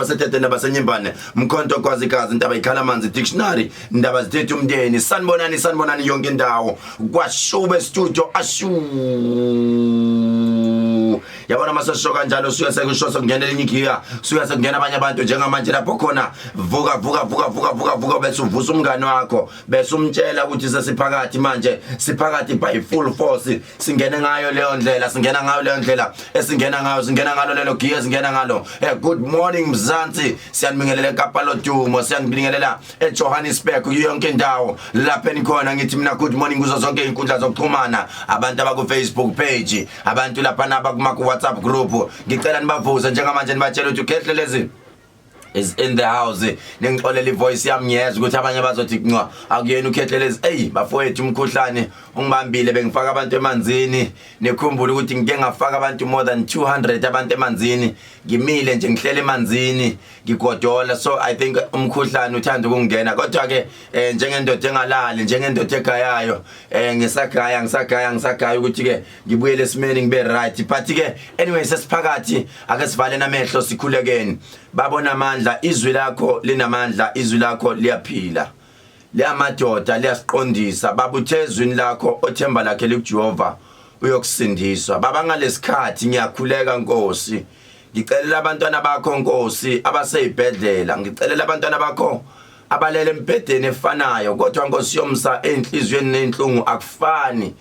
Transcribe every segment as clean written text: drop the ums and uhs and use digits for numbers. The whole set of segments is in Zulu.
basethethe nabasenyimbane mkhonto kwazikazi intaba ikhala amanzi dictionary indaba zithethe umndeni sanibonani yonke indawo kwashube studio yabona masosho kanjalo suya sekushoso kungenela inyigiya suya sekungena abanye abantu njengamanje lapho khona vuka bese uvusa umngane wakho bese umtshela ukuthi sesiphakathi manje siphakathi by full force singene ngayo leyo ndlela esingena ngalo lelo giya singena ngalo good morning Mzansi siyanibingelela eKapa lodumo siyanibingelela eJohannesburg yonke indawo lapha enikhona ngithi mina good morning kuzo zonke inkundla zokuxhumana abantu abaku Facebook page abantu lapha nabakuma WhatsApp group ngicela nibavuze njengamanje nibatshela ukuthi Khehlelezi is in the house ningixolela ivoice yami ngiyeza ukuthi abanye bazothi ncwa akuyena uKhehlelezi bafowethu umkhuhlane ungibambile bengifaka abantu emanzini nekhumbula ukuthi ngike ngafaka abantu more than 200 abantu emanzini ngimile nje ngihlele emanzini ngigodola so I think umkhuhlane uthanda ukungena kodwa ke njengendoda engalali njengendoda egayayo ngisagaya ukuthi ke ngibuyele esimeni ngibe right but ke anyway sesiphakathi ake sivale namehlo sikhulekeni babona amandla izwi lakho linamandla izwi lakho liyaphila liyamadoda liyasiqondisa babuthezwini lakho othemba lakhe likuJehova uyokusindiswa baba ngalesikhathi ngiyakhuleka Nkosi ngicelela abantwana bakho Nkosi abaseyibhedlela ngicelela abantwana bakho abalele embhedeni efanayo kodwa Nkosi yomsa enhlizweni nenhlungu akufani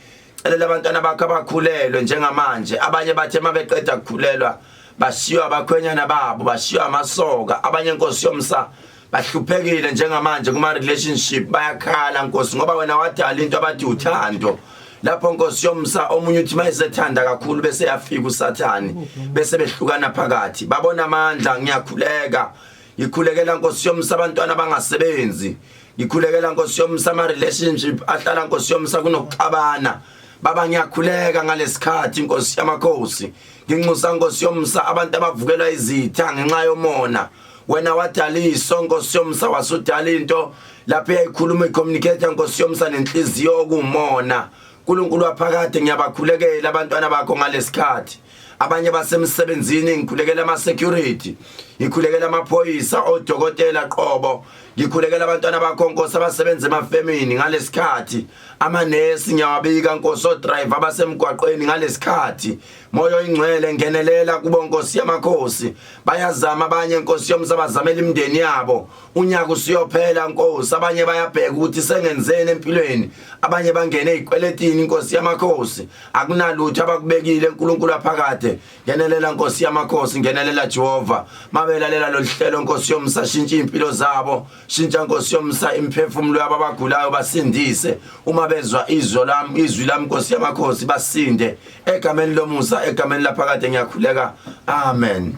celela abantwana bakho abakhulelwe njengamanje abanye bathe mabeqeda ukukhulelwa bashiwa abakhwenyana babo bashiwa amasoka abanye Nkosi yomsa bahluphekile njengamanje kuma relationship bayakhala Nkosi ngoba wena wadala into abathi uthando lapho Nkosi yomsa omunye uthi mayesethanda kakhulu bese yafika uSathani bese behlukana phakathi babona amandla ngiyakhuleka ngikhulekela Nkosi yomsa abantwana abangasebenzi ngikhulekela Nkosi yomsa ama relationship ahlala Nkosi yomsa kunokuxabana baba ngiyakhuleka ngalesikhathi Nkosi yamakhosi nginxusa Nkosi yomsa abantu abavukelwa izitha ngenxa yomona wena wadaliso Nkosi yomsa wasudala into lapho yayikhuluma icommunicate Nkosi yomsa nenhliziyo okumona uNkulunkulu waphakade ngiyabakhulekela abantwana bakho ngalesikhathi abanye basemsebenzini ngikhulekela ama security ngikhulekela amaphoyisa odokotela qobo ngikhulekela abantwana bakho Nkosi abasebenza emafemini ngalesikhathi amanesi ngiyawabika Nkosi odriver abasemgwaqweni ngalesikhathi moyo ingcwele ngenelela kubo Nkosi yamakhosi bayazama abanye Nkosi yomsa bazamela imndeni yabo unyaka usiyophela Nkosi abanye bayabheka ukuthi sengenzeni empilweni abanye bangene ezikweletini Nkosi yamakhosi akunalutho abakubekile uNkulunkulu aphakade ngenelela Nkosi yamakhosi ngenelela Jehova mabelalela lohlelo Nkosi yomsa shintsha impilo zabo shintsha Nkosi yomsa imphefumulo yabo abagulayo basindise uma bezwa izwi lami Nkosi yamakhosi basinde egameni lomusa egameni laphakade ngiyakhuleka amen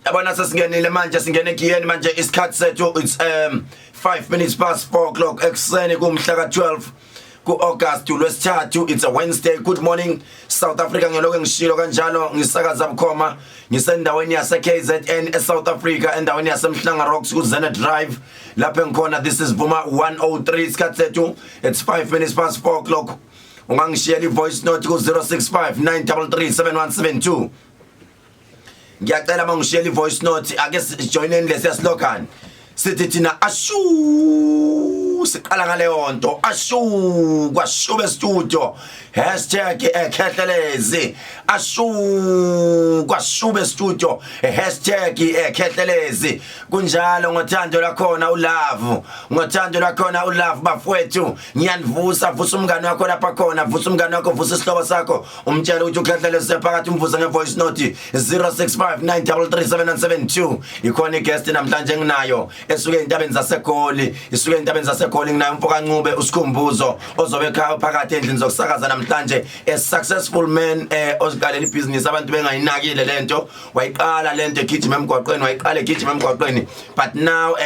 yabona sesingenile manje singene kiyeni manje isikhathi sethu it's 5 minutes past 4 o'clock ekseni kumhla ka12 ku-August lwesithathu it's a Wednesday good morning South Africa ngeloke ngishilo kanjalo ngisakaza bukhoma ngisendaweni yase KZN eSouth Africa endaweni yasemhlanga Rocks kuZena Drive lapho ngikhona this is Vuma 103 isikhathi sethu it's 5 minutes past 4 o'clock ungangishiyela ivoice note ku 0659337172 ngiyacela mangishiyela ivoice note ake sijoineni lesi slogan sithi thina ashu siqala ngaleyo nto ashu kwashube studio #Khehlelezi ashu kwashube studio #Khehlelezi kunjalo ngothando lakhona ulove ngothando lakhona ulove bafowethu ngiyanivusa vusa umngane wakho lapha khona vusa umngane wakho vusa isihlobo sakho umtshela ukuthi uKhehlelezi phakathi umvusa ngevoice note 0659337772 ikhona iguest namhlanje nginayo esuke entabeni zaseGoli isuke entabeni zaseGoli nginayo umfoka Ncube uSikhumbuzo ozobe ekhaya phakathi endlini zokusakaza namhlanje a successful man uziqalela ibhizinisi abantu bengayinakile lento wayiqala lento egijima emgwaqweni wayiqala egijima emgwaqweni but now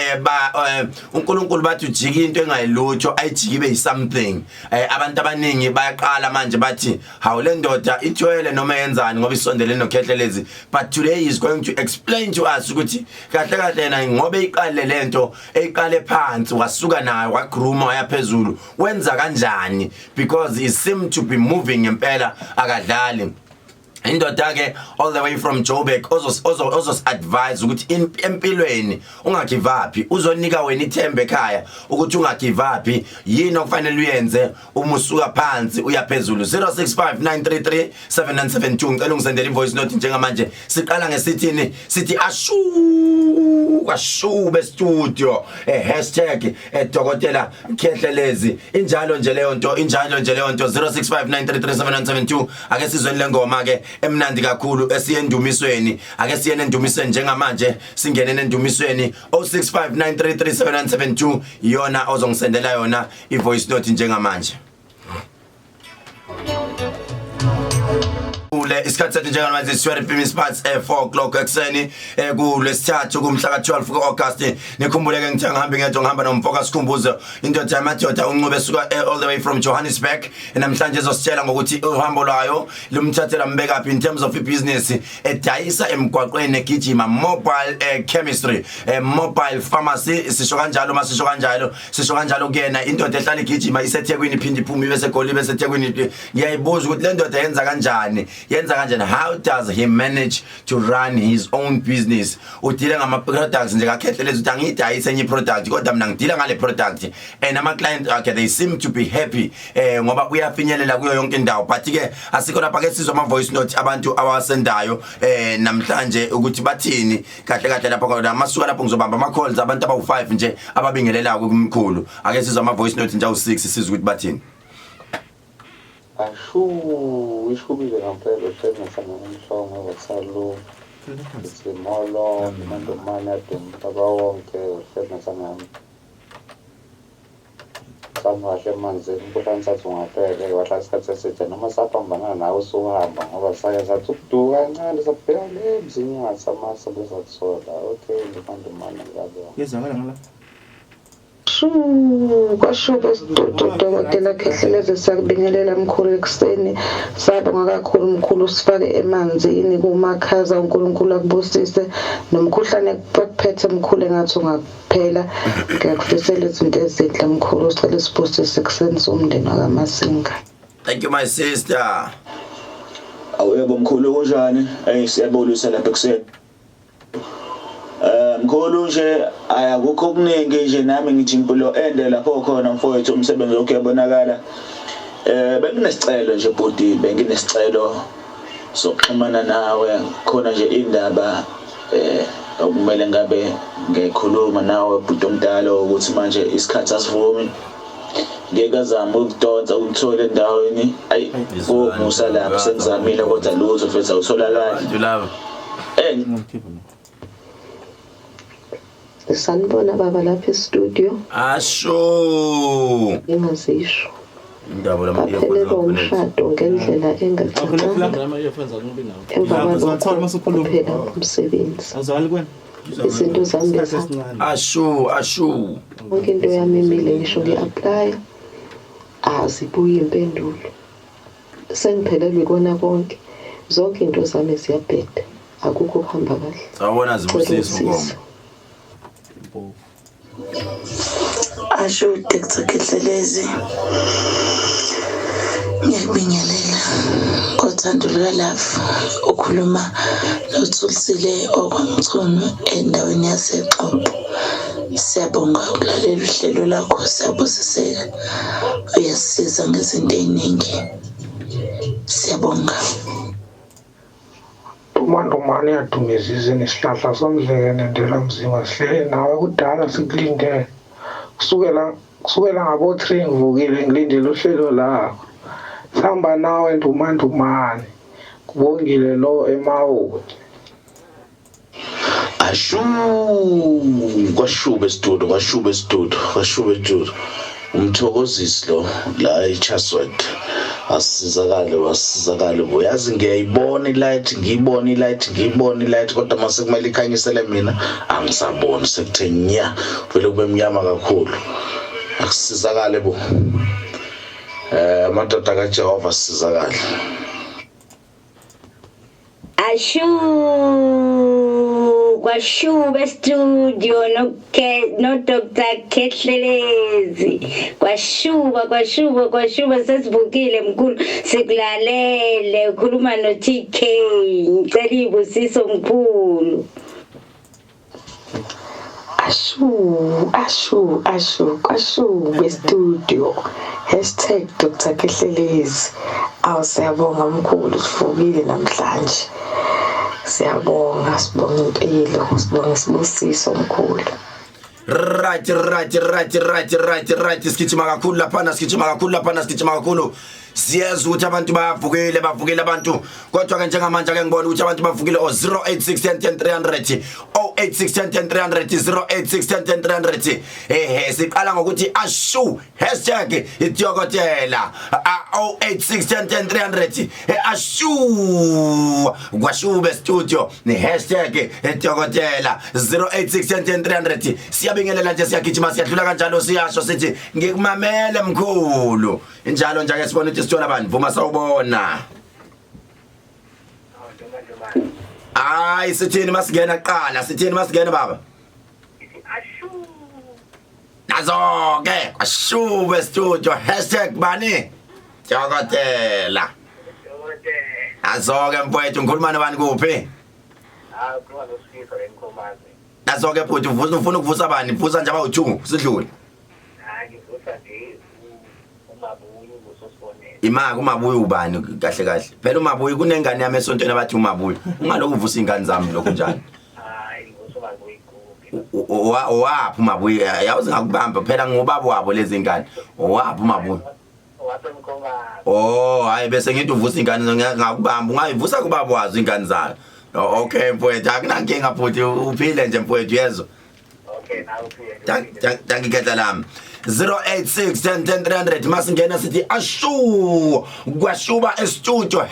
uNkulunkulu bathi ujika into engayilutho ayijike ibe something abantu abaningi bayaqala manje bathi hawu le ndoda ithwele noma yenzani ngoba isondelene noKhehlelezi but today is going to explain to us ukuthi kahle kahle yena ngoba iqale lento eyiqale phansi wasuka nayo wagruma wayaphezulu wenza kanjani because he seemed to be moving impela akadlali indoda ke all the way from Joburg ozos advise ukuthi empilweni ungagive up uzonika wena ithembe ekhaya ukuthi ungagive up yini okufanele uyenze uma usuka phansi uyaphezulu 0659337972 ngicela ungisendele invoice note njengamanje siqala ngesithini sithi ashube studio #dokotela Khehlelezi injalo nje leyo nto 0659337972 ake sizweni lengoma ke emnandi kakhulu esiyendumisweni ake siyene endumisweni njengamanje singene endumisweni 0659337972 yona ozongisendela yona ivoice note njengamanje isikhathi sethu njengamanje siwere spots 4 o'clock ekseni kulesithathu kumhla ka12 August nikhumbuleke ngithi ngihambe ngedwa ngihamba nomfoka Sikhumbuzo indoda yamadoda unqube suka all the way from Johannesburg namhlanje ezositshela ngokuthi uhambo lwayo lumthathela mbeka up in terms of business edayisa emgwaqweni egijima mobile chemistry mobile pharmacy sisho kanjalo masisho kanjalo kuyena indoda ehlala igijima isethekwini iphinde iphume bese goli bese ethekwini ngiyayibuza ukuthi le ndoda yenza kanjani how does he manage to run his own business udile ngama products nje kaKhehlelezi uthi angidayise enye product kodwa mina ngidila ngale product and ama clients they seem to be happy ngoba uyafinyelela kuyo yonke indawo but ke asikho lapha ke sizwa ama voice note abantu awasendayo namhlanje ukuthi bathini kahle lapha kodwa masuka lapho ngizobamba ama calls abantu abawu5 nje ababingelela kumkhulu ake sizwa ama voice note nje awu6 sizwe ukuthi bathini ishubile ngempela uthengisa ngomhlongo wasalo isimolo mandomane adumba wonke uthengisa ngami sangahle emanzini kuhlanisa ungaphele wahlala isikhathi eside noma sapambana nawe usuhamba ngoba saya sathi ukuduka kancane sabheka le mzini ngasamasa bezatsola okay mandomane ngabo yezakala ngala kwashuba Dokotela Khehlelezi sakubingelela mkhulu ekseni sabonga kakhulu mkhulu sifake emanzini kumakhaza uNkulunkulu akubusise nomkhuhlane kuphethe mkhulu engathi ungaphela ngiyakufisela izinto ezinhle mkhulu sicela sibusise ekseni somndeni wakamasinga. Thank you my sister. Awuyebo mkhulu kunjani siyabulisa lapha ekseni mkhulu nje ayakukho okuningi nje nami ngithi impilo ende lapho khona mfowethu umsebenzi okuyabonakala benginesicelo nje budi benginesicelo sokuxhumana nawe khona nje indaba okumele ngabe ngikhuluma nawe budi omdala ukuthi manje isikhathi asivumi ngekazama ukudonsa ukuthola endaweni ayi umusa lapho sengizamile kodwa lutho futhi awuthola la Sanibona baba lapha e-studio. Asho. Ingazisho. Indaba lapho umshado ngendlela engacacanga. Emva kokuphela umsebenzi. Azali kwena. Izinto zami asho. Wonke into yami imile ngisho ngi-apply. Azibuye impendulo. Sengiphelelwe kona konke. Zonke into zami ziyabheda. Akukho kuhamba kahle. Sawubona zibusisa uNkomo. Asho Dr. Khehlelezi ngiyabingelela kothando lwalafu ukhuluma nothulisile okwamthono endaweni yaseXhobo. Siyabonga ukulalela uhlelo lakho siyabusiseka uyasiza ngezinto eziningi siyabonga. Umandumane yadumezisa nesihlahla somdleke nendela mzima sihlele nawe kudala sikulindele kusukela ngabo 3 ngivukile ngilindele uhlelo lakho sihamba nawe ndumandumane kubongile lo emawuti kwashube studio umthokozisi lo la eChasword wasizakale uyazi ngiyayibona ilight kodwa mase kumele ikhanyisele mina angisaboni sekuthe nya vele kube mnyama kakhulu akusizakale bo madoda kaJehova asizakale Kwashuba studio no Dr. Khehlelezi kwashuba sesibukile mkhulu sikulalele ukhuluma no TK ngicela ibusiso mkhulu kwashuba studio #Dr. Khehlelezi awusiyabonga mkhulu sivukile namhlanje siyabonga sibonga impilo sibonga isibusiso mkhulu right sigijima kakhulu laphana siyeza ukuthi abantu bavukile abantu kodwa ke njengamanje ake ngibona ukuthi abantu bavukile 08610300 08610300 siqala ngokuthi ashu #idyokotela 08610300 ashu kwashube studio ni #idyokotela 08610300 siyabingelela nje siyagijima siyadlula kanjalo siyasho sithi ngikumamele mkhulu njalo nje ake sibone ukuthi sithola bani Vuma sawubona sithini masigena qala sithini masigena baba nazo-ke kwashube studio #bani dyokotela nazo-ke mfowethu ngikhuluma nobani kuphi nazo-ke bhuti ufuna ukuvusa bani vusa nje abawu-2 sidlule imaka umabuyi ubani kahle phela umabuyi kunengane yami esontweni abathi umabuyi ungaloku uvusa ingane zami lokho njani owaphi umabuyi yawuze ngakubamba phela ngubaba wabo lezi ngane owaphi umabuyi hayi bese ngithi uvusa ingane ngakubamba ungayivusa kubaba wazo ingane zayo okay mfowethu akunankinga futhi uphile nje mfowethu yezwa Tangikhetha lami 08610300 masingena sithi ashu kwashuba estudio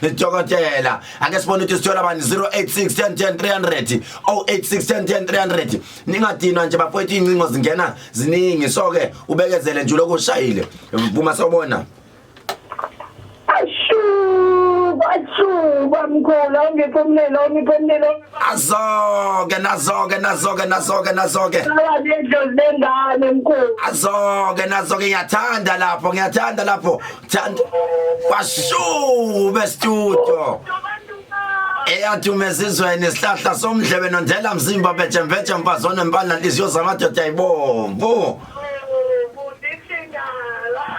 #idyokotela ake sibone ukuthi sithola bani 08610300 08610300 ningadinwa nje bafowethu incingo zingena ziningi so ke ubekezele nje lokushayile Vuma sawubona kwashuba mkhulu ongiphumelelo nazoke lengane mkhulu nazoke ngiyathanda lapho kwashube studio eyadumezizweni isihlahla somdlebe nondela mzimba bejemveje mfazone mbala liziyo zamadoda ayibomvu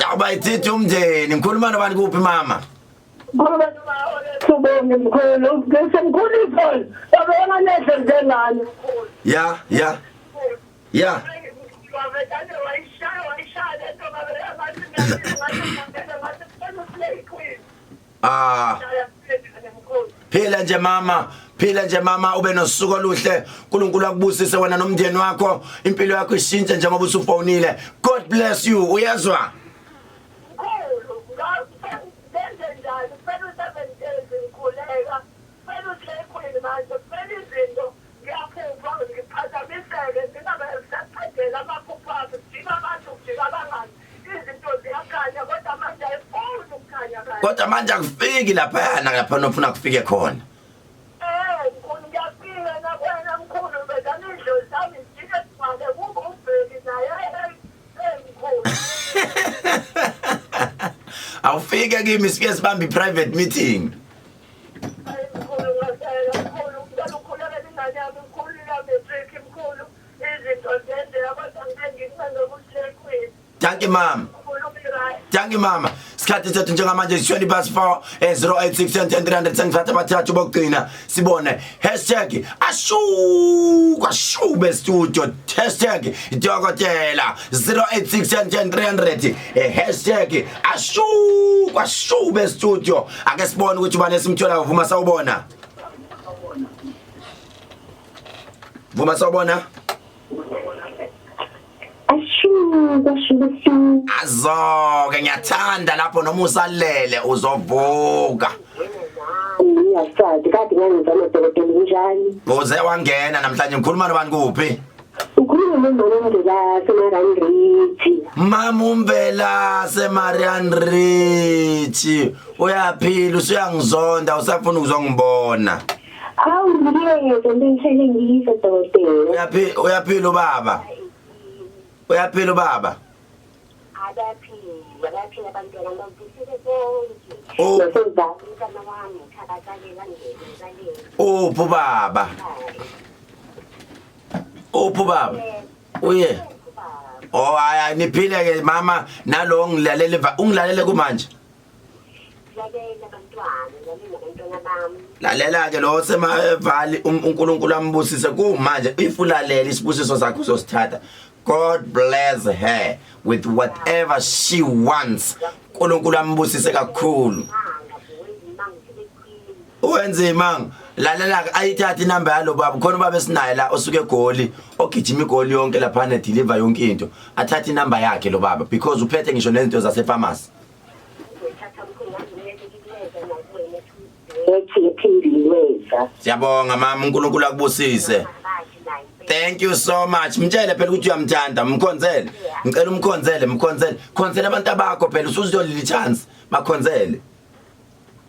yaba ithi umndeni ngikhuluma nobani kuphi mama Subonge mkhulu ngisemkhulu izolo yabona nehle njengani yeah phila nje mama ube nosuku oluhle uNkulunkulu akubusise wena nomndeni wakho impilo yakho ishintshe njengoba usufonile God bless you uyezwa kodwa manje akufiki lapha nofuna kufike khona awufike kimi sike sibambe private meeting Thank you mama sikhathi sethu njengamanje 20:04 08610300 sengithatha bathathu bokugcina sibone #ashube studio #idyokotela 08610300 #ashube studio ake sibone ukuthi ubani esimthola Vuma sawubona Azo ke ngiyathanda lapho noma usalele uzovuka. Ngiyasazi kade ngiyazama dokotela njani. Uze wangena namhlanje ngikhuluma nobani kuphi? Ukhuluma noMvela seMaranrithi. Mama uMvela seMaranrithi. Uyaphila usuyangizonda usafuna ukuzongibona. Awu ngiyeke ngihlele ngiyise dokotela. Uyaphila ubaba? Uyaphila ubaba? Abaphila abantwana ngizisile bonke. Nasezamntwana wami thakazalela ngene. Uphu baba? Uphu baba? Uye. Oh hayi niphile ke mama nalo ungilalele kumanje. Lalela ke lo semavali uNkulunkulu ambusise kumanje ifulalela isibusiso sakho sosithatha. God bless her with whatever she wants. uNkulunkulu ambusise kakhulu. Wenze imanga lalela ke ayithatha inamba yalo baba khona baba esinayo la osuke eGoli ogijima iGoli yonke lapha ne deliver yonke into athatha inamba yakhe lo baba because uphethe ngisho nezinto zase pharmacy. Siyabonga mama uNkulunkulu akubusise. Thank you so much. Mtshele phela ukuthi uyamthanda, mkhonzele. Ngicela umkhonzele, khonzela abantu abakho phela usuzolila chance, bakhonzele.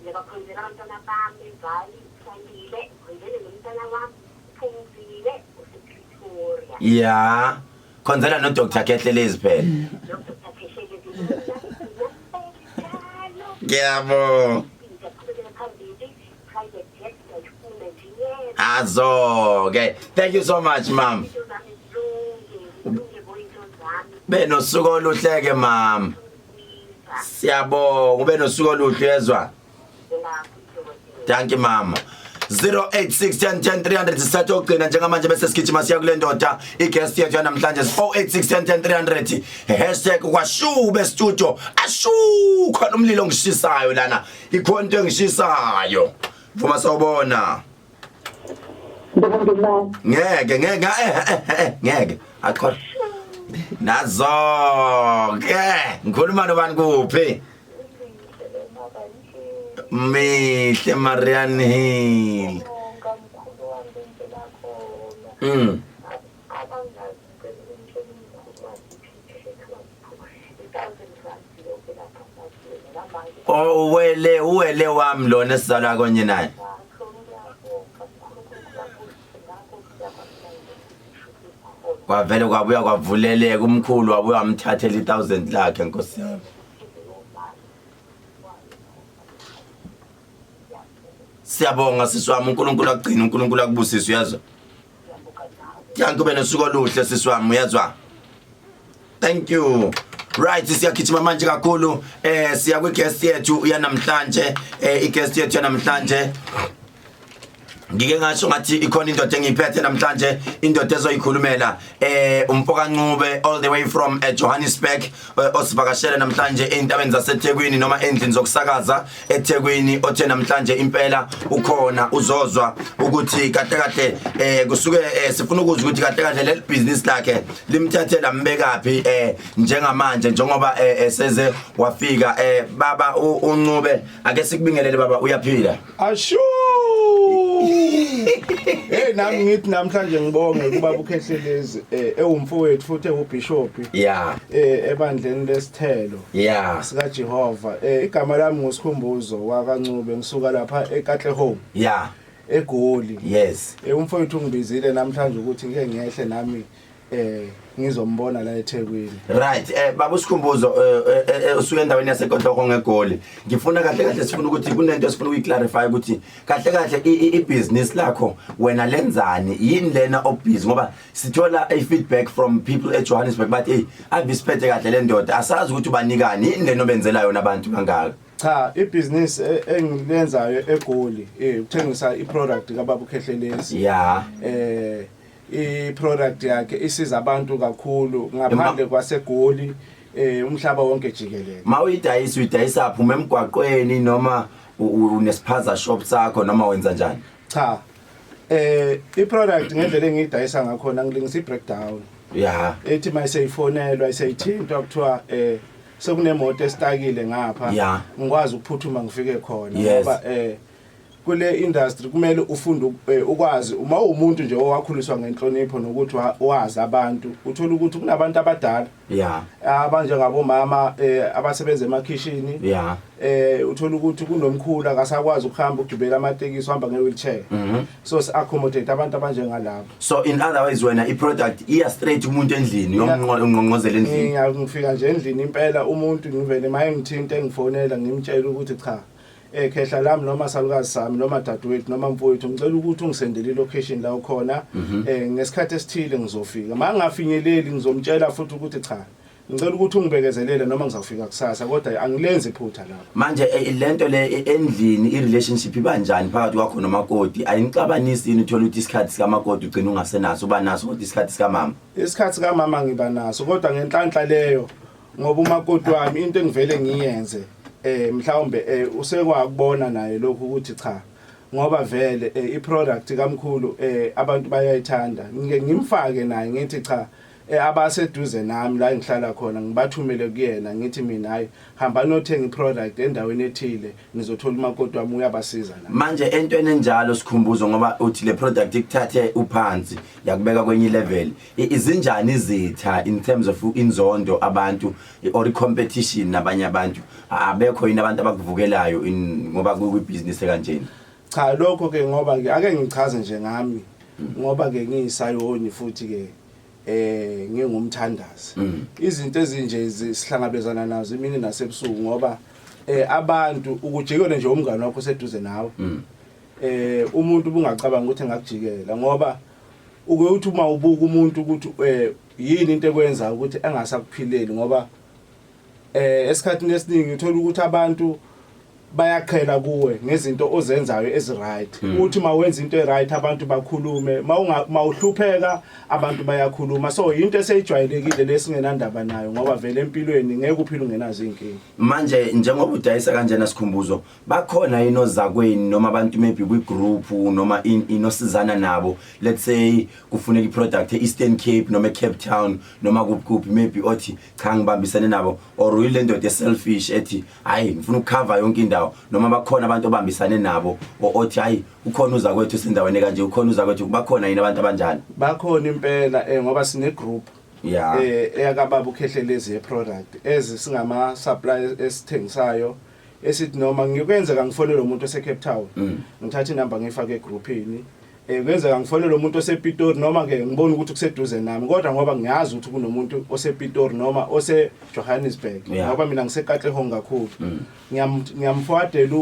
Ngibakhonzela abantwana bami, Vali, Sandile, khonzele nomntwana wami, Phumzile, usePretoria. Yeah. Khonzela no Dr. Khehlelezi phela. Dr. Khehlelezi. Ngiyabonga. Azo, okay. Thank you so much, ma'am. Beno suku oluhleke mama. Siyabonga ube nosuku oluhle yezwa. Thank you mama. 0861010 sithatha ogcina njengamanje bese sigijima siya kule ndoda iguest yethu yanamhlanje 0861010 #kwashube studio ashu khona umlilo ngishisayo lana ikhona into engishisayo Vuma sawubona ngeke akho nazo ke ngikhuluma nobani kuphi Mihle Marian Hill. Oh uwele wami lona esizalwa konye naye. Kwavele kwabuya kwavuleleka umkhulu wabuya amthathela 1000 lakhe Nkosi yami. Siyabonga siswami uNkulunkulu agcina uNkulunkulu akubusise uyazwa. Thank ube nosuku oluhle siswami uyazwa. Thank you. Right siyagijima manje kakhulu siya kwi guest yethu yanamhlanje i-guest yethu yanamhlanje ngike ngasho ngathi ikhona indoda engiyiphethe namhlanje indoda ezoyikhulumela umfoka Ncube all the way from Johannesburg osivakashele namhlanje eintabeni zaseThekwini noma endlini zokusakaza eThekwini othe namhlanje impela ukhona uzozwa ukuthi kahle kusuke sifuna ukuzwa ukuthi kahle leli business lakhe limthathela mbekaphi njengamanje njengoba seze wafika baba uNcube ake sikubingelele baba uyaphila ashu nami ngithi namhlanje ngibonge kuba uKhehlelezi ewumfowethu futhi ewubishop ebandleni lesithelo sika Jehova igama lami nguSikhumbuzo wakaNcube ngisuka lapha eKhehlelezi eGoli umfowethu ungibizile namhlanje ukuthi ngike ngehle nami ngizombona la eThekwini right baba uSikhumbuzo usuke endaweni yaseKhohlo ngeGoli ngifuna kahle sifuna ukuthi kunento esifuna ukuyiclarify ukuthi kahle ibusiness lakho wena lenzani yini lena obusy ngoba sithola feedback from people eJohannesburg but avisiphethe kahle le ndoda asazi ukuthi ubanikani yini lena obenzela yona abantu bangaka cha ibusiness engilenzayo eGoli ukuthengisa iproduct kaBaba uKhehlelezi iproduct yakhe isiza abantu kakhulu ngaphandle kwaseGoli umhlaba wonke jikelele uyidayisa aphuma emgwaqweni noma unespaza shop sakho noma wenza njani cha iproduct ngendlela engiyidayisa ngakhona ngilingisa ibreakdown Yeah. ethi mayiseyifonelwa iseyithintwa kuthiwa sekunemoto estakile ngapha Yeah. ngikwazi ukuphuthuma ngifike khona Yes. ngoba kule industry kumele ufunde ukwazi uma umuntu nje owakhuliswa ngenhlonipho nokuthi wazi abantu uthola ukuthi kunabantu abadala Yeah. abanje ngabomama abasebenza emakhishini Yeah. uthola ukuthi kunomkhulu akasakwazi ukuhamba ukugibela amatekisi uhamba nge-wheelchair so si-accommodate abantu abanjengalabo. So in other words wena i-product iya straight umuntu endlini yomnqonqozela endlini. Ngifika nje endlini impela umuntu ngivele maye ngithinta engifonela ngimtshela ukuthi cha khehla lami noma salukazi sami noma dadewethu noma mfowethu ngicela ukuthi ungisendele ilocation la ukhona ngesikhathi esithile ngizofika mangafinyeleli ngizomtshela futhi ukuthi cha ngicela ukuthi ungibekezelele noma ngizofika kusasa kodwa angilenzi iphutha lapho. Manje lento le endlini i-relationship iba njani phakathi kwakho nomakoti ayinixabanisi yini uthola ukuthi isikhathi sikamakoti ugcina ungasenaso uba naso kodwa isikhathi sikamama? Isikhathi sikamama ngiba naso kodwa ngenhlanhla leyo ngoba umakoti wami into engivele ngiyenze mhlawumbe usekwakubona naye lokho ukuthi cha ngoba vele iproduct kamkhulu abantu bayayithanda ngimfake naye ngithi cha abaseduze nami la engihlala khona ngibathumele kuyena ngithi mina hayi hamba nothenga iproduct endaweni ethile nizothola umakoti wami uyabasiza la. Manje entweni enjalo Sikhumbuzo ngoba uthi le product ikuthathe uphansi yakubeka kwenye level izinjani izitha in terms of inzondo abantu or competition nabanye abantu abekho yini abantu abakuvukelayo ngoba kuyibusiness kanjeni? Cha lokho ke ngoba ke ake ngichaze nje ngami ngoba ke ngiyisayoni futhi ke ngingumthandazi izinto ezinje sihlangabezana nazo imini nasebusuku ngoba abantu ukujikela nje umngane wakho seduze nawe umuntu ubungacabanga ukuthi engakujikela ngoba uthi uma ubuka umuntu ukuthi yini into ekwenza ukuthi engasakuphileli ngoba esikhathini esiningi uthola ukuthi abantu bayakhela kuwe ngezinto ozenzayo eziright uthi mawenza into eright abantu bakhulume mawuhlupheka abantu bayakhuluma so into eseyijwayelekile lesingenandaba nayo ngoba vele empilweni ngeke uphile ungenazo inkinga. Manje njengoba udayisa kanjena Sikhumbuzo bakhona inozakweni noma abantu maybe kwi group noma inosizana nabo let's say kufuneka iproduct eEastern Cape noma Cape Town noma kuphi maybe othi khangibambisane nabo or uyilento de selfish ethi hayi ngifuna ukucover yonke indawo noma bakhona abantu obambisane nabo othi hayi ukhona uzakwethu sendaweni kanje ukhona uzakwethu bakhona yini abantu abanjani? Bakhona impela ngoba sine group eyakababa uKhehlelezi product singama suppliers esithengisayo esithi noma ngikwenza ngifonele umuntu ose Cape Town ngithatha inamba ngifake egroupini kwenzeka ngifonele umuntu osePitori noma ke ngibona ukuthi kuseduze nami kodwa ngoba ngiyazi ukuthi kunomuntu osePitori noma ose Johannesburg ngoba mina ngiseKatlehong kakhulu ngiyamfwadela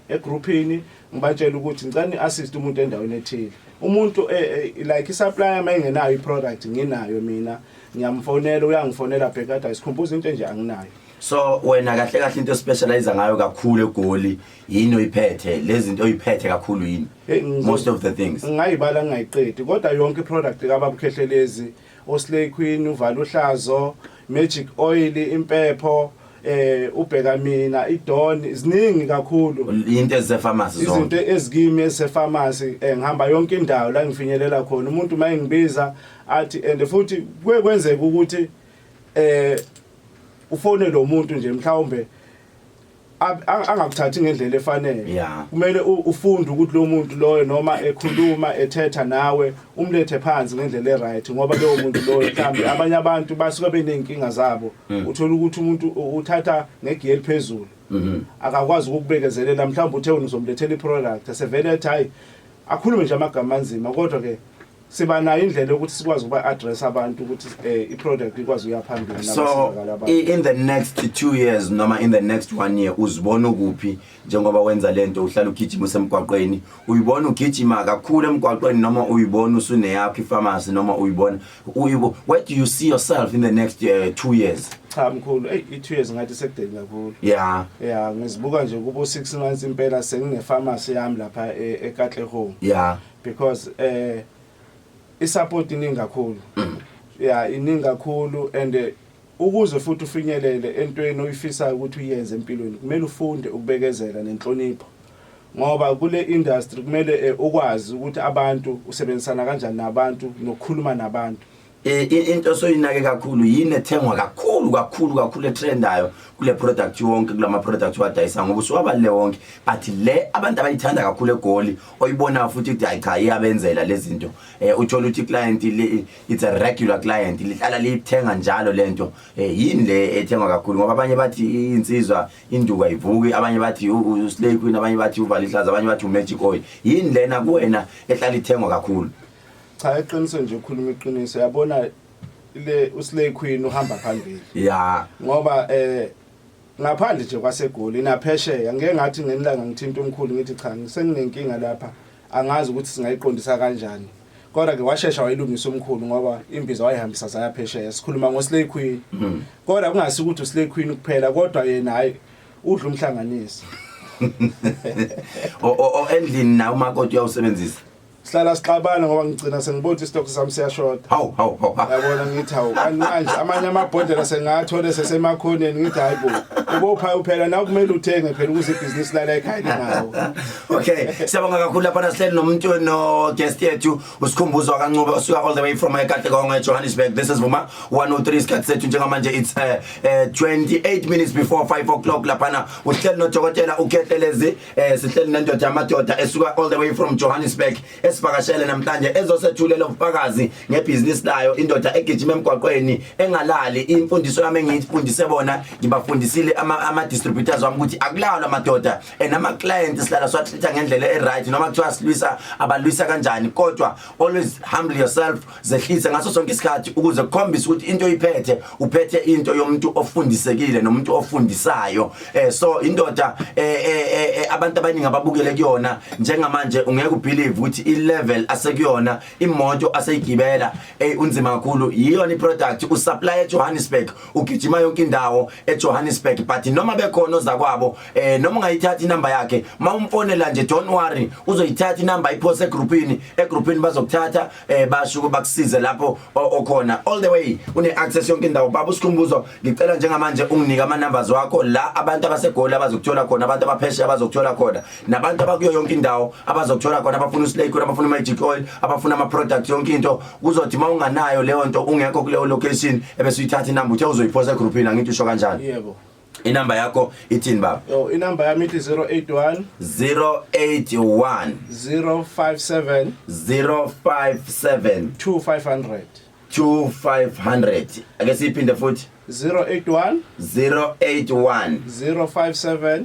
egroupini ngibatshela ukuthi ngicela assist umuntu endaweni ethile umuntu like isupplier mayingenayo iproduct nginayo mina ngiyamfonela uyangifonela bhekada Sikhumbuzo into nje anginayo. So wena kahle kahle into specialize ngayo kakhulu eGoli yini oyiphethe lezi zinto oyiphethe kakhulu yini most of the things ngayibala ngayiqedi kodwa yonke iproduct kababa uKhehlelezi Osley Queen uvala uhlazo magic oil impepho ubheka mina idon ziningi kakhulu into ezefamasi zonke izinto ezikimi ezefamasi ngihamba yonke indawo la ngifinyelela khona umuntu mayingibiza athi and futhi kwenzeka ukuthi ufone lo muntu nje mhlawumbe angakuthathi ngendlela efanele kumele ufunde ukuthi lo muntu loyo noma ekhuluma ethetha nawe umlethe phansi ngendlela eright ngoba lowo muntu loyo mhlambe abanye abantu basuka benenkinga zabo uthola ukuthi umuntu uthatha ngegiye liphezulu akakwazi ukukubekezelela mhlawumbe uthe uzomlethela iproduct asevele ethi hayi akhulume nje amagama anzima kodwa ke siba nayo indlela ukuthi sikwazi ukuba address abantu ukuthi iproduct ikwazi uyaphambili nabasizakala. So in the next 2 years noma in the next 1 year uzibona ukuphi njengoba wenza lento uhlala ugijima usemgwaqweni uyibona ugijima kakhulu emgwaqweni noma uyibona usune yakho ifamasi noma uyibona where do you see yourself in the next 2 years? Cha mkhulu i2 years ngathi sekudeli kakhulu. Ngizibuka nje kubo 6 months impela sengine pharmacy yami lapha eKatlehong because isupport iningi kakhulu iningi kakhulu and ukuze futhi ufinyelele entweni oyifisa ukuthi uyenze empilweni kumele ufunde ukubekezela nenhlonipho ngoba kule industry kumele ukwazi ukuthi abantu usebenzisana kanjani nabantu nokukhuluma nabantu into soyinake kakhulu yini ethengwa kakhulu etrendayo kule product wonke kulama product wadayisa ngoba usuwabalile wonke but le abantu abayithanda kakhulu egoli oyibona futhi ukuthi cha iyabenzela lezi zinto uthola ukuthi client it's a regular client lihlala liyithenga njalo lento yini le ethengwa kakhulu ngoba abanye bathi insizwa induka ivuki abanye bathi uslay queen abanye bathi uvalihlaza abanye bathi magic oil yini lena kuwena ehlala ithengwa kakhulu cha eqiniso nje ukhuluma iqiniso yabona le uslay queen uhamba phambili yeah ngoba ngaphandle nje kwaseGoli naphesheya ngeke ngathi ngenilanga ngithinta umkhulu ngithi cha ngisenginenkinga lapha angazi ukuthi singayiqondisa kanjani kodwa ke washesha wayilungisa umkhulu ngoba imbiza wayihambisa zayaphesheya sikhuluma ngoslay queen kodwa kungasi ukuthi uslay queen kuphela kodwa yena hayi udla umhlanganisi endlini na umakoti uyawusebenzisa sihlala sixabana ngoba ngicina sengibona istock sami siyashota hawu yabona ngithi hawu manje amanye amabhodlela sengathole sesemakhoneni ngithi hayibo ubopha uphela na kumele uthenge phela ukuze ibhizinisi lala ekhaya nawo okay siyabonga kakhulu lapha sihleli nomuntu no guest yethu usikhumbuzo kancube osuka all the way from eKhehlelezi Johannesburg. This is Vuma 103 isikhathi sethu njengamanje it's 28 minutes before 5 o'clock lapha uhleli no dokotela uKhehlelezi sihleli nendoda yamadoda esuka all the way from Johannesburg esivakashele namhlanje ezosethulela ubufakazi ngebusiness layo indoda egijima emgwaqweni engalali imfundiso yami engiyifundise bona ngibafundisile ama distributors wami ukuthi akulalwa amadoda nama clients sihlala swathetha ngendlela eright noma kuthiwa silwisa abalwisa kanjani kodwa always humble yourself zehlise ngaso sonke isikhathi ukuze ukhombise ukuthi into oyiphethe uphethe into yomuntu ofundisekile nomuntu ofundisayo so indoda abantu abaningi ababukele kuyona njengamanje ungeke ubelieve ukuthi level asekuyona imoto aseyigibela unzima kakhulu yiyona iproduct usupply eJohannesburg ugijima yonke indawo eJohannesburg but noma bekhona ozakwabo noma ungayithatha inamba yakhe mawumfonela nje don't worry uzoyithatha inamba iphose egroupini bazokuthatha basho bakusize lapho okhona all the way une access yonke indawo baba usikhumbuzo ngicela njengamanje unginike ama numbers wakho la abantu abasegoli abazokuthola khona abantu abapheshe abazokuthola khona nabantu abakuyo yonke indawo abazokuthola khona abafuna uslay abafuna magic oil abafuna ama product yonke into uzothi mawunganayo leyo nto ungekho kule location ebese uyithatha inamba uthe uzoyiposa egroupini angithi usho kanjani yebo inamba yakho ithini baba inamba yami ithi 081 057 2500 ake siphinde futhi 081 057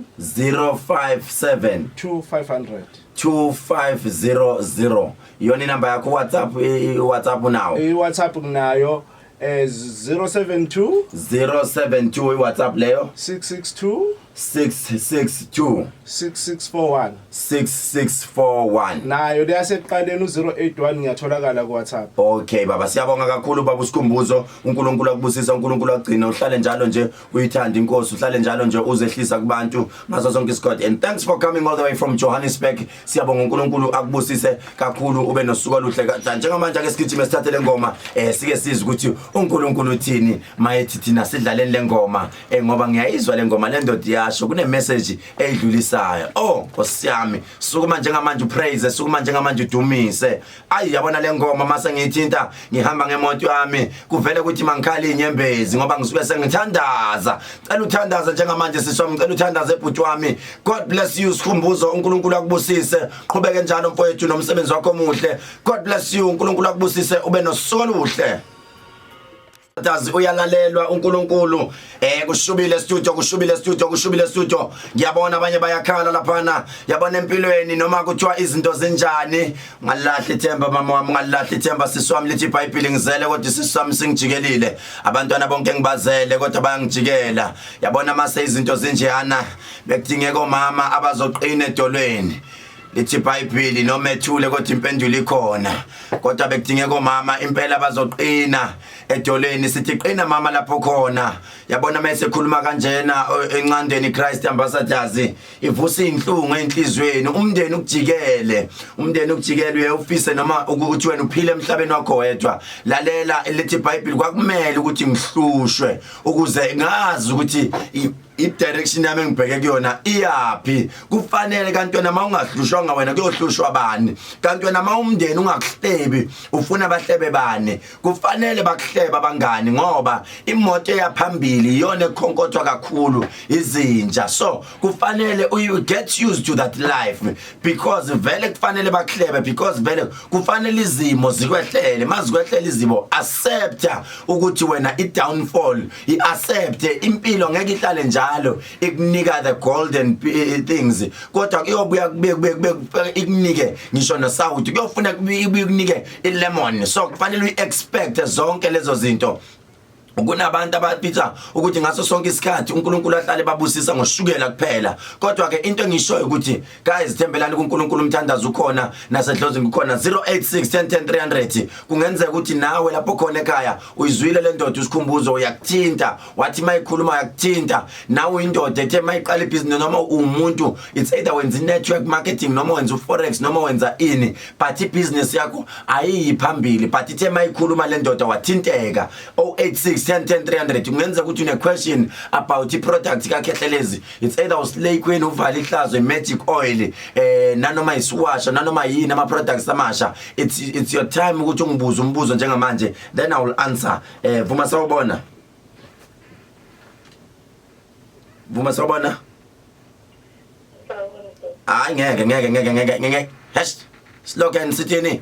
2500 yona inamba yakho WhatsApp now WhatsApp kunayo 072 WhatsApp leyo 6641 nayo leyaseqaleni u081 ngiyatholakala ku WhatsApp. Okay baba siyabonga kakhulu baba usikhumbuzo uNkulunkulu akubusisa uNkulunkulu agcina uhlale njalo nje uyithanda inkosi uhlale njalo nje uzehlisa kubantu ngaso sonke isikhathi and thanks for coming all the way from Johannesburg siyabonga uNkulunkulu akubusise kakhulu ube nosuku oluhle kanjani njengamanje ake sigijime sithathe lengoma sike siza ukuthi uNkulunkulu uthini mayethi thina sidlaleni lengoma ngoba ngiyayizwa lengoma lendoda yasho kune message edlulisayo Nkosi yami sukuma njengamanje upraise sukuma njengamanje udumise ayi yabona lengoma mase ngithinta ngihamba ngemoto yami kuvele ukuthi mangikhala inyembezi ngoba ngisuke sengithandaza cela uthandaza njengamanje siswami cela uthandaza ebhuti wami God bless you Sikhumbuzo uNkulunkulu akubusise qhubeke njalo mfowethu nomsebenzi wakho omuhle God bless you uNkulunkulu akubusise ube nosuku oluhle Tazi uyalalelwa uNkulunkulu kushubile studio ngiyabona abanye bayakhala laphana yabona empilweni noma kuthiwa izinto zinjani ngalahla ithemba mama wami ngalahla ithemba siswami lithi iBhayibheli ngizele kodwa siswami singijikelile abantwana bonke ngibazele kodwa bayangijikela yabona mase izinto zinjeyana bekudingeka omama abazoqina edolweni lithi iBhayibheli noma ethule kodwa impendulo ikhona kodwa bekudingeka omama impela bazoqina edolweni sithi qina mama lapho khona yabona mase khuluma kanjena encandeni Christ ambassadors ivusa inhlungu enhlizweni umndeni ukujikele ufise noma ukuthi wena uphile emhlabeni wakho wedwa lalela lithi iBhayibheli kwakumele ukuthi ngihlushwe ukuze ngazi ukuthi i-direction yami engibheke kuyona iyaphi kufanele kanti wena mawungahlushwanga wena kuyohlushwa bani kanti wena mawumndeni ungakuhlebi ufuna abahlebe bani kufanele bakuhleba abangani ngoba imoto yaphambili iyona ekhonkotha kakhulu izinja so kufanele you get used to that life because vele kufanele bakuhlebe because vele kufanele izimo zikwehlele mazikwehlele izimo accept ukuthi wena i-downfall i-accept impilo ngeke ihlale njalo ikunika the golden things kodwa kuyobuya ikunike ngisho nosawuthi kuyofuna ikunike ilemon so kufanele uexpect zonke lezo zinto kunabantu abapitha ukuthi ngaso sonke isikhathi uNkulunkulu ahlale babusisa ngoshukela kuphela kodwa ke into engishoyo ukuthi guys thembelani kuNkulunkulu umthandazo ukhona nasedlozini kukhona 0861010300 kungenzeka ukuthi nawe lapho khona ekhaya uyizwile le ndoda usikhumbuzo uyakuthinta wathi mayikhuluma yakuthinta nawe indoda ethe mayiqala ibusiness noma umuntu it's either wenza network marketing noma wenza forex noma wenza ini but ibusiness yakho ayiyiphambili but ithe mayikhuluma le ndoda wathinteka 0861010300 kungenza ukuthi une question about i-product kaKhehlelezi it's either uslay queen uvala ihlazo magic oil nanoma isiwasha nanoma yini ama products amasha it's your time ukuthi ungibuze umbuzo njengamanje then I will answer Vuma sawubona Vuma sawubona hayi ngeke hash slogan sithini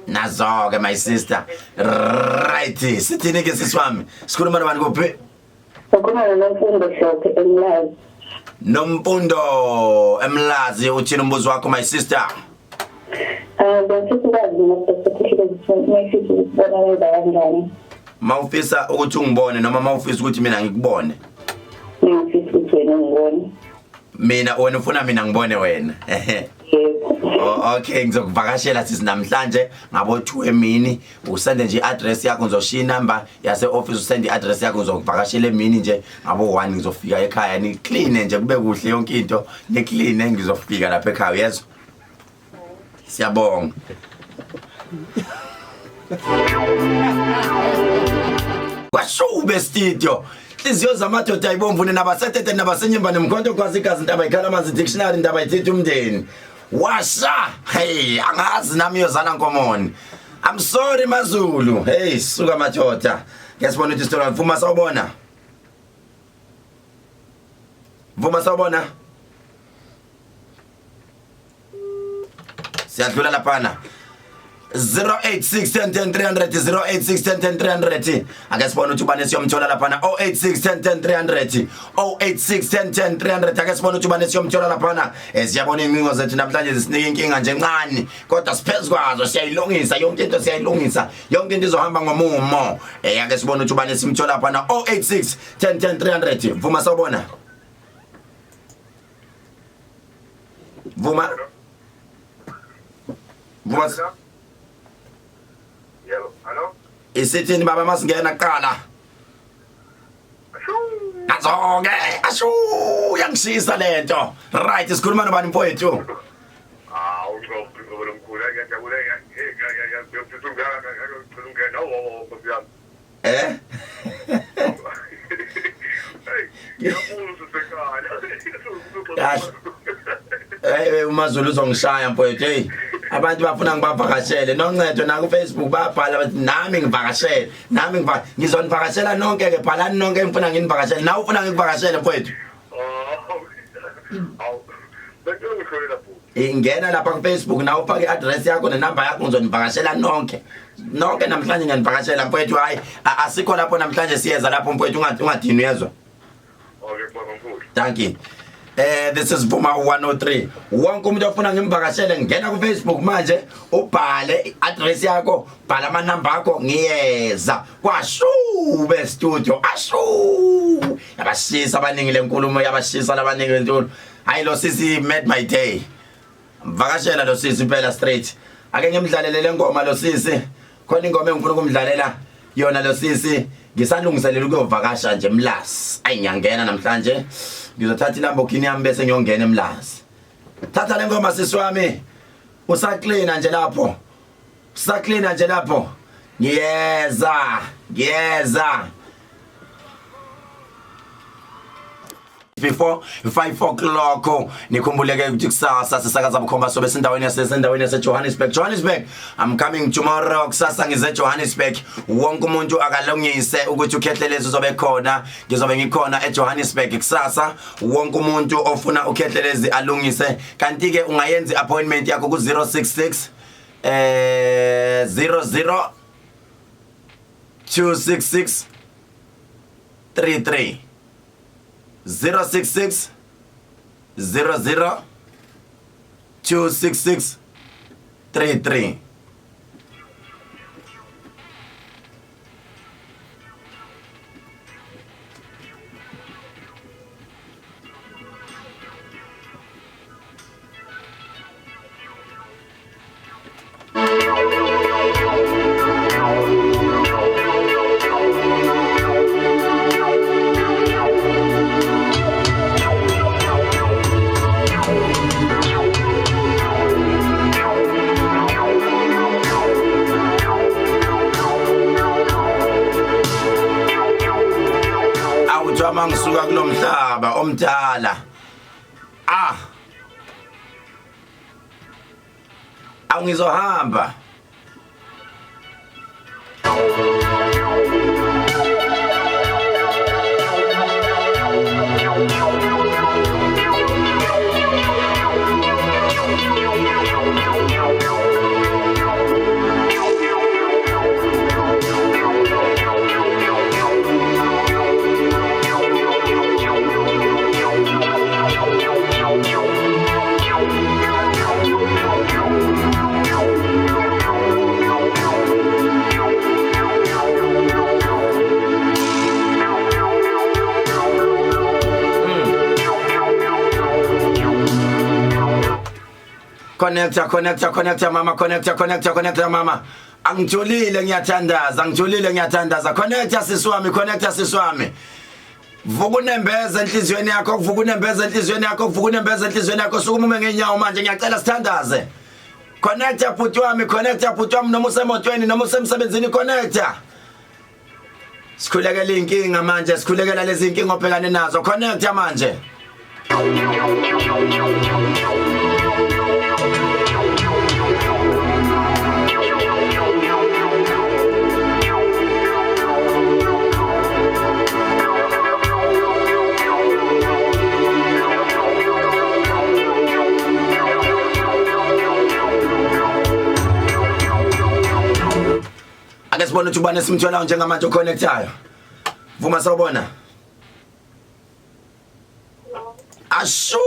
nazo-ke my sister right sithini ke siswami sikhuluma nobani kuphi Ukhona nomfundo shophe emlazi Nomfundo Emlazi uthini umbuzo wakho my sister Mawufisa ukuthi ungibone noma mawufisa ukuthi mina ngikubone Ngifisa ukuthi wena ngibone Mina wena ufuna mina ngibone wena Okay ngizokuvakashela sisi namhlanje ngabo 2 emini usende nje address yakho ngizoshiya number yase office usende address yakho ngizokuvakashela emini nje ngabo 1 ngizofika ekhaya ni clean nje kube kuhle yonke into ni clean ngizofika lapha ekhaya yezwa Siyabonga Kwashube studio Iziyo zamadoda ayibomvune nabasethethe nabasenyimba nemkhonto kwazi igazi indaba ikhala amanzi dictionary indaba ithethe umndeni Washa hey angazi nami yozana nkomoni I'm sorry Mazulu hey suka madoda ngesibona ukuthi story Vuma sawubona Vuma sawubona Siyadlula laphana 08610300 08610300 akasibona ukuthi ubane siyomthola laphana 08610300 08610300 akasibona ukuthi ubane siyomthola laphana siyabona incingo zethu namhlanje zisinike inkinga nje encane kodwa siphezukwazo siyayilungisa yonke into siyayilungisa yonke into izohamba ngomumo akasibona ukuthi ubane simthola laphana 08610300 Vuma sawubona Vuma Vuma Hello? Isithini baba masingena kuqala? Azonke, ashu, yangishisa lento. Right, sikhuluma nobani mfowethu? Ngizobona umkhulu ngiyajabula uMazulu uzongishaya mfowethu hey abantu bafuna ngibavakashele noncedo na ku Facebook babhala bathi nami ngivakashele nami ngizonivakashela nonke ke bhalani nonke ngifuna nginivakashele nawe ufuna ngikuvakashele mfowethu ingena lapha ku Facebook nawe ufake i-address yakho nenumber yakho ngizonivakashela nonke namhlanje ngiyanivakashela mfowethu hayi asikho lapho namhlanje siyeza lapho mfowethu ungadini uyezwa Okay mfowethu Thank you this is Vuma 103 wonke umuntu ofuna ngimvakashele ngena ku Facebook manje ubhale address yakho bhala ama number akho ngiyeza kwashube studio ashu yabashisa abaningi lenkulumo yabashisa labaningi lentolo hayi lo sisi made my day mvakashela lo sisi phela straight ake ngimdlalele lengoma lo sisi khona ingoma engifuna ukumdlalela yona lo sisi ngisalungiselela ukuyovakasha nje emlasi ayingiyangena namhlanje ngizothatha iLamborghini yami bese ngiyongena emlasi thatha le ngoma sisi wami usaklina nje lapho ngiyeza before 5 o'clock nikhumbuleke ukuthi kusasa sisakaza bukhomba sobe sendaweni yase Johannesburg. I'm coming tomorrow kusasa ngize Johannesburg. Wonke umuntu akalungise ukuthi uKhehlelezi uzobe khona. Ngizobe ngikhona eJohannesburg kusasa. Wonke umuntu ofuna uKhehlelezi alungise. Kanti ke ungayenza appointment yakho ku 066 00 266 33 066 00 266 33. Mangisuka kulomhlaba omdala angizohamba Connector mama, connector mama. Angijulile ngiyathandaza. Connector siswami. Vuka unembeza enhlizweni yakho, sukuma ngenyawo manje ngiyacela sithandaze. Connector bhuti wami noma usemotweni noma usemsebenzini connector. Sikhulekela inkinga manje, sikhulekela lezi inkinga obhekane nazo. Connector manje. Ake sibone ukuthi ubani simthola njengamanje oconnectayo. Vuma sawubona. Ashu.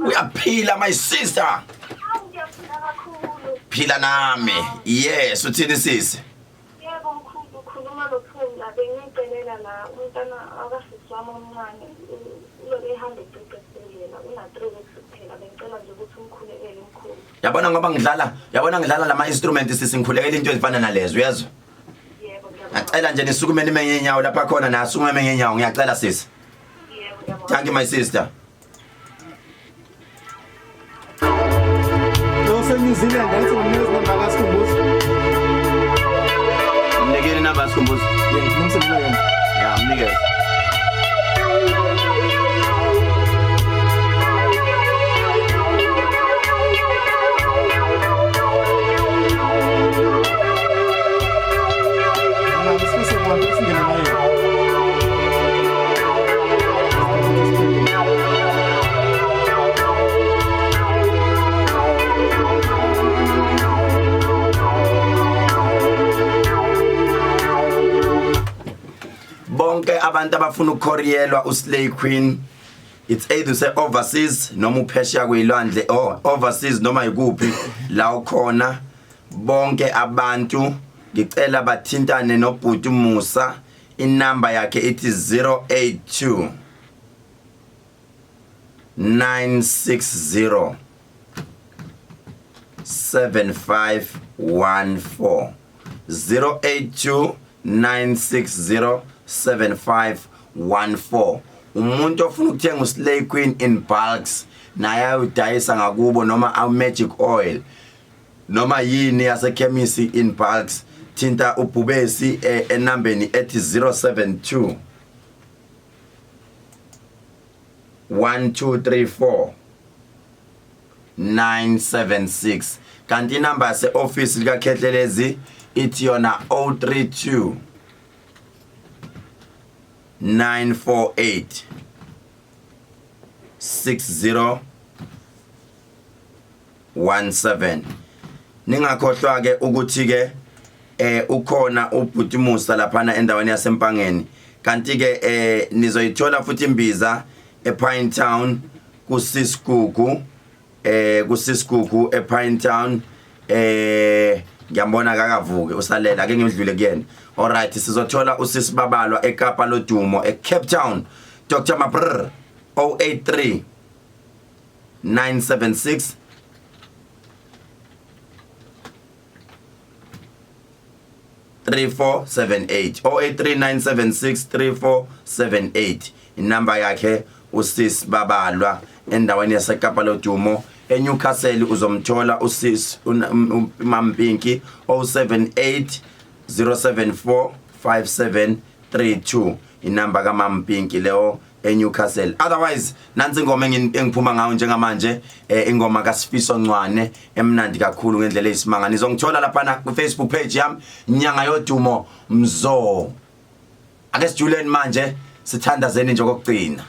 Uyaphila my sister. Phila nami. Yes, uthini sisi? Yebo mkhulu ukhuluma lophumla bengicelela la umntana akasiswami omncane ulobe ehamba eqeqesela una 3 weeks kuphela bengicela nje ukuthi umkhulekele mkhulu. Yabona ngoba ngidlala lama instruments sisingikhulekela into ezifana nalezo uyezwa? Yebo ngiyacela nje nisukume nime ngenyawo lapha khona nasukume ngenyawo ngiyacela sisi. Yebo Thank you my sister. New Zealand, that's what news number last Sikhumbuzo. Mnikeni namba Sikhumbuzo. Yeah, mnikeni. Bonke abantu abafuna ukukhoriyelwa uSlay Queen, it's either say overseas noma uphesheya kwilwandle or overseas noma ikuphi la ukhona. Bonke abantu ngicela bathintane nobhuti Musa, inamba yakhe ithi 082 960 7514 082 960 7514. Umuntu ofuna ukuthenga uSlay Queen in bulks naye ayudayisa ngakubo noma a magic oil noma yini yase chemistry in bulks, thinta uBhubesi enambeni ethi 072 1234 976 kanti inamba yase office lika Khehlelezi ithi yona 032 948 6017 ningakhohlwa ke ukuthi ke ukhona ubhuti Musa lapha endaweni yaseMpangeni kanti ke nizoyithola futhi imbiza ePine Town kuSisigugu ePine Town ngiyambona kakavuke usalela ake ngimdlule kuyena. Alright, sizothola usisibabalwa eKapa lodumo eCape Town Dr. Mapr 083 976 3478 0839763478 inamba yakhe usis babalwa endaweni yaseKapa lodumo eNewcastle uzomthola usis uMampinki 078 074 5732 inamba kaMampinki leo eNewcastle. Otherwise nansi ingoma engiphuma ngayo njengamanje ingoma kaSifiso Ncwane emnandi kakhulu ngendlela eyisimanga nizongithola lapha ku Facebook page yami inyanga yodumo Mzo. Ake sijuleni manje sithandazeni nje kokugcina.